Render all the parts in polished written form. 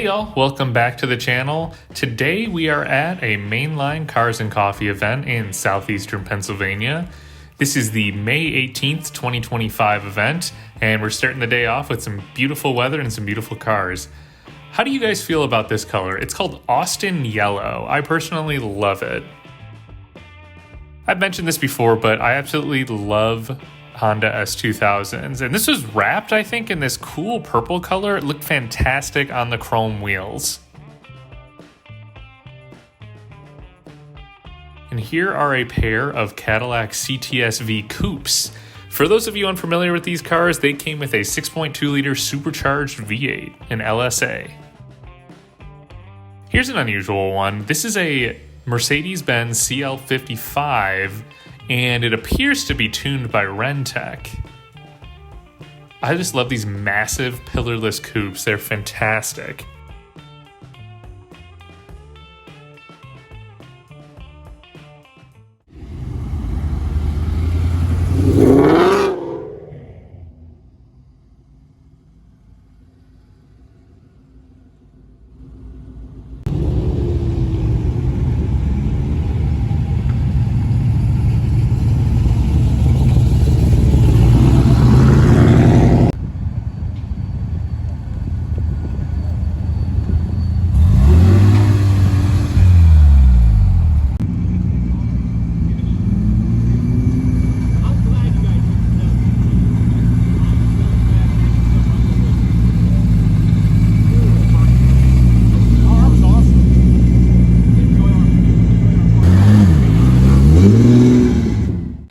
Hey y'all, welcome back to the channel. Today we are at a Mainline Cars and Coffee event in southeastern Pennsylvania. This is the May 18th, 2025 event, and we're starting the day off with some beautiful weather and some beautiful cars. How do you guys feel about this color? It's called Austin Yellow. I personally love it. I've mentioned this before, but I absolutely love Honda S2000s, and this was wrapped, I think, in this cool purple color. It looked fantastic on the chrome wheels. And here are a pair of Cadillac CTS-V coupes. For those of you unfamiliar with these cars, they came with a 6.2 liter supercharged V8, an LSA. Here's an unusual one. This is a Mercedes-Benz CL55, and it appears to be tuned by Rentec. I just love these massive pillarless coupes. They're fantastic.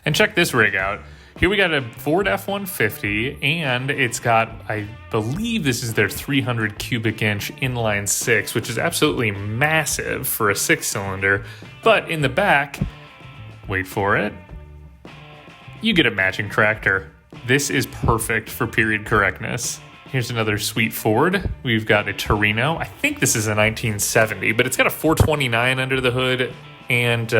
And check this rig out. Here we got a Ford F-150, and it's got, I believe this is their 300 cubic inch inline six, which is absolutely massive for a 6-cylinder. But in the back, wait for it, you get a matching tractor. This is perfect for period correctness. Here's another sweet Ford. We've got a Torino. I think this is a 1970, but it's got a 429 under the hood, and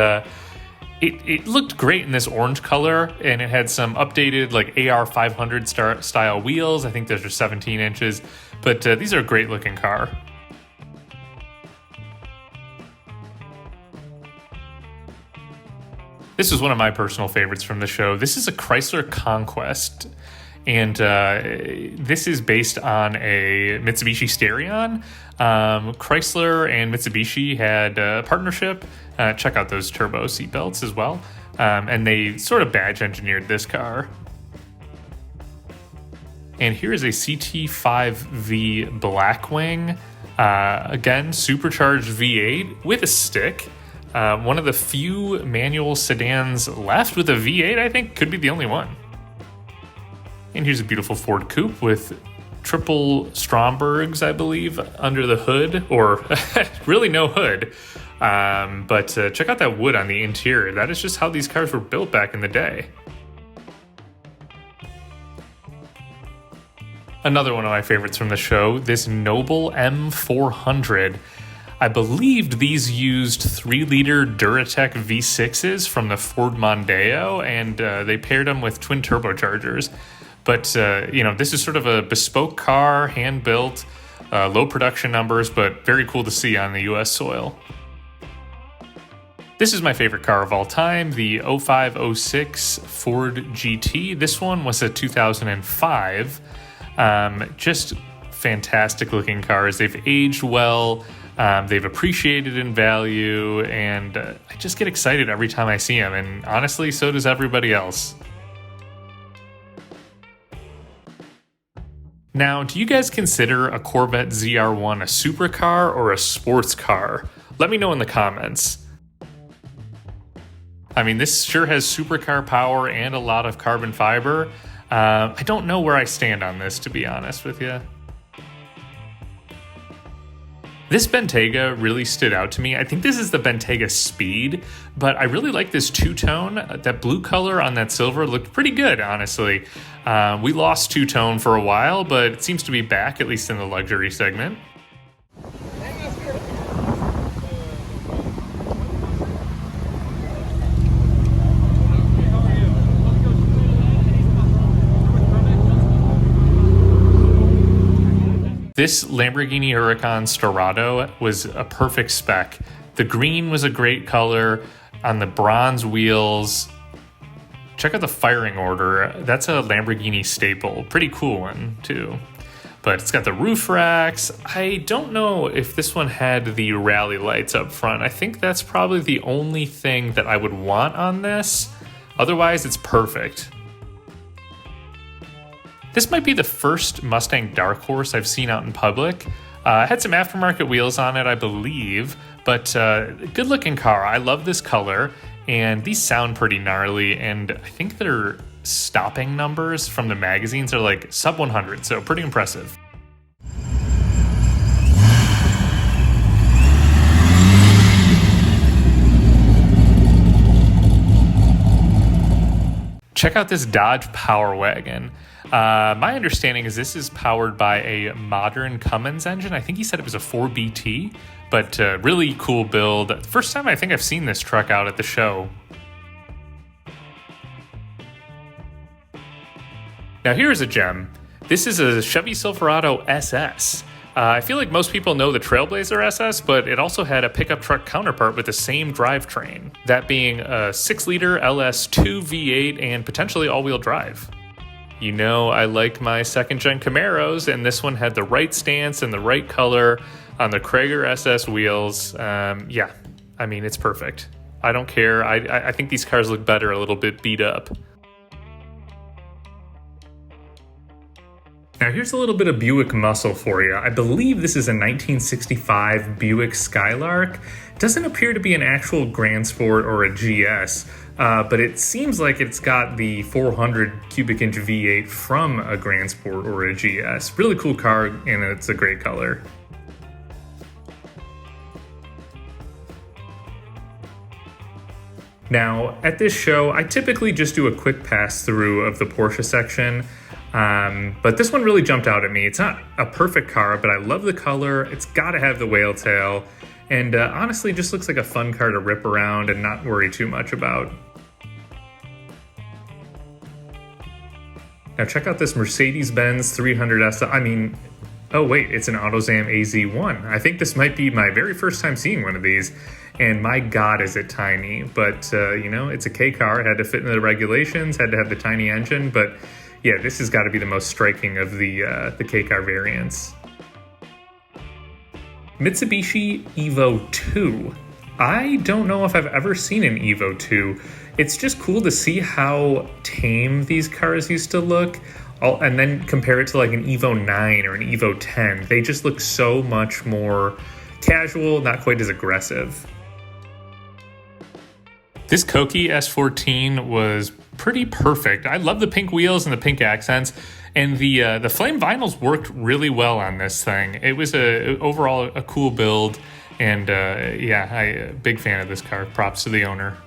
It looked great in this orange color, and it had some updated like AR 500 style wheels. I think those are 17 inches, but these are a great looking car. This is one of my personal favorites from the show. This is a Chrysler Conquest, and this is based on a Mitsubishi Starion. Chrysler and Mitsubishi had a partnership. Check out those turbo seatbelts as well. And they sort of badge engineered this car. And here is a CT5V Blackwing. Again, supercharged V8 with a stick. One of the few manual sedans left with a V8, I think. Could be the only one. And here's a beautiful Ford coupe with triple Strombergs, I believe, under the hood, or really no hood. But check out that wood on the interior. That is just how these cars were built back in the day. Another one of my favorites from the show, this Noble M400. I believed these used 3-liter Duratec V6s from the Ford Mondeo, and they paired them with twin turbochargers. But, this is sort of a bespoke car, hand-built, low production numbers, but very cool to see on the U.S. soil. This is my favorite car of all time, the 0506 Ford GT. This one was a 2005. Just fantastic looking cars. They've aged well. They've appreciated in value, and I just get excited every time I see them. And honestly, so does everybody else. Now, do you guys consider a Corvette ZR1 a supercar or a sports car? Let me know in the comments. I mean, this sure has supercar power and a lot of carbon fiber. I don't know where I stand on this, to be honest with you. This Bentayga really stood out to me. I think this is the Bentayga Speed, but I really like this two-tone. That blue color on that silver looked pretty good, honestly. We lost two-tone for a while, but it seems to be back, at least in the luxury segment. This Lamborghini Huracan Storado was a perfect spec. The green was a great color on the bronze wheels. Check out the firing order. That's a Lamborghini staple. Pretty cool one, too. But it's got the roof racks. I don't know if this one had the rally lights up front. I think that's probably the only thing that I would want on this. Otherwise, it's perfect. This might be the first Mustang Dark Horse I've seen out in public. It had some aftermarket wheels on it, I believe, but good looking car. I love this color, and these sound pretty gnarly, and I think their stopping numbers from the magazines are like sub 100, so pretty impressive. Check out this Dodge Power Wagon. My understanding is this is powered by a modern Cummins engine. I think he said it was a 4BT, but really cool build. First time I think I've seen this truck out at the show. Now here's a gem. This is a Chevy Silverado SS. I feel like most people know the Trailblazer SS, but it also had a pickup truck counterpart with the same drivetrain, that being a 6-liter LS2 V8 and potentially all-wheel drive. You know I like my second-gen Camaros, and this one had the right stance and the right color on the Krager SS wheels. Yeah, I mean, it's perfect. I don't care. I think these cars look better a little bit beat up. Now here's a little bit of Buick muscle for you. I believe this is a 1965 Buick Skylark. It doesn't appear to be an actual Grand Sport or a GS, but it seems like it's got the 400 cubic inch V8 from a Grand Sport or a GS. Really cool car, and it's a great color. Now, at this show, I typically just do a quick pass through of the Porsche section. But this one really jumped out at me. It's not a perfect car, but I love the color. It's got to have the whale tail. And honestly, just looks like a fun car to rip around and not worry too much about. Now check out this Mercedes-Benz 300S. I mean, oh wait, it's an AutoZam AZ1. I think this might be my very first time seeing one of these. And my God, is it tiny. But, you know, it's a K car. It had to fit into the regulations, had to have the tiny engine, but yeah, this has got to be the most striking of the K-Car variants. Mitsubishi Evo 2. I don't know if I've ever seen an Evo 2. It's just cool to see how tame these cars used to look, and then compare it to like an Evo 9 or an Evo 10. They just look so much more casual, not quite as aggressive. This Koki S14 was pretty perfect. I love the pink wheels and the pink accents, and the flame vinyls worked really well on this thing. It was overall a cool build, and yeah, I'm a big fan of this car. Props to the owner.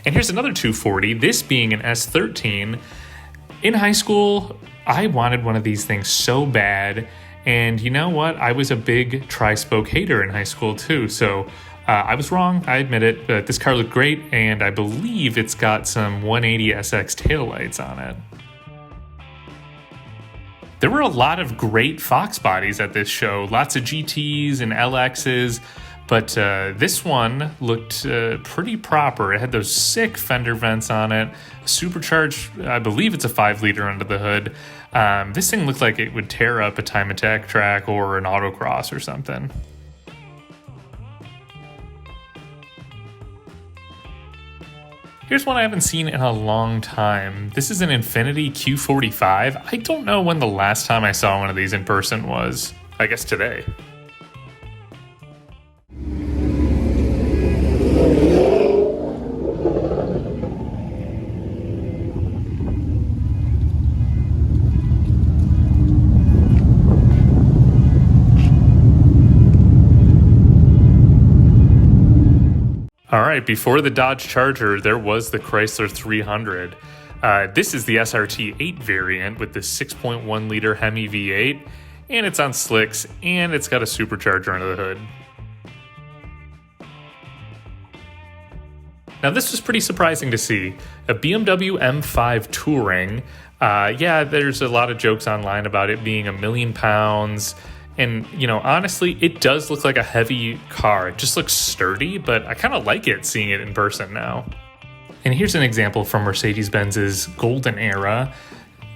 And here's another 240, this being an S13. In high school, I wanted one of these things so bad, and you know what? I was a big tri-spoke hater in high school too, so I was wrong, I admit it, but this car looked great, and I believe it's got some 180SX taillights on it. There were a lot of great Fox bodies at this show, lots of GTs and LXs, but this one looked pretty proper. It had those sick fender vents on it, supercharged, I believe it's a 5-liter under the hood. This thing looked like it would tear up a time attack track or an autocross or something. Here's one I haven't seen in a long time. This is an Infiniti Q45. I don't know when the last time I saw one of these in person was. I guess today. All right, before the Dodge Charger, there was the Chrysler 300. This is the SRT 8 variant with the 6.1 liter Hemi V8, and it's on slicks, and it's got a supercharger under the hood. Now, this was pretty surprising to see. A BMW M5 Touring. Yeah, there's a lot of jokes online about it being £1 million. And, honestly, it does look like a heavy car. It just looks sturdy, but I kind of like it seeing it in person now. And here's an example from Mercedes-Benz's golden era.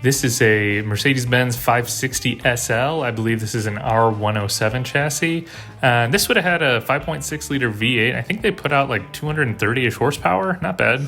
This is a Mercedes-Benz 560 SL. I believe this is an R107 chassis. This would have had a 5.6 liter V8. I think they put out like 230-ish horsepower. Not bad.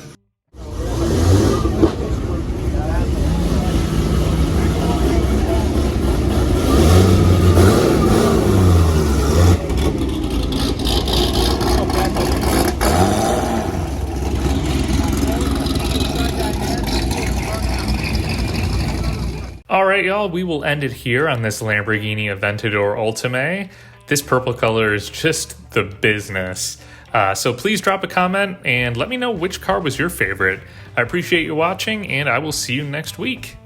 All right, y'all, we will end it here on this Lamborghini Aventador Ultime. This purple color is just the business. So please drop a comment and let me know which car was your favorite. I appreciate you watching, and I will see you next week.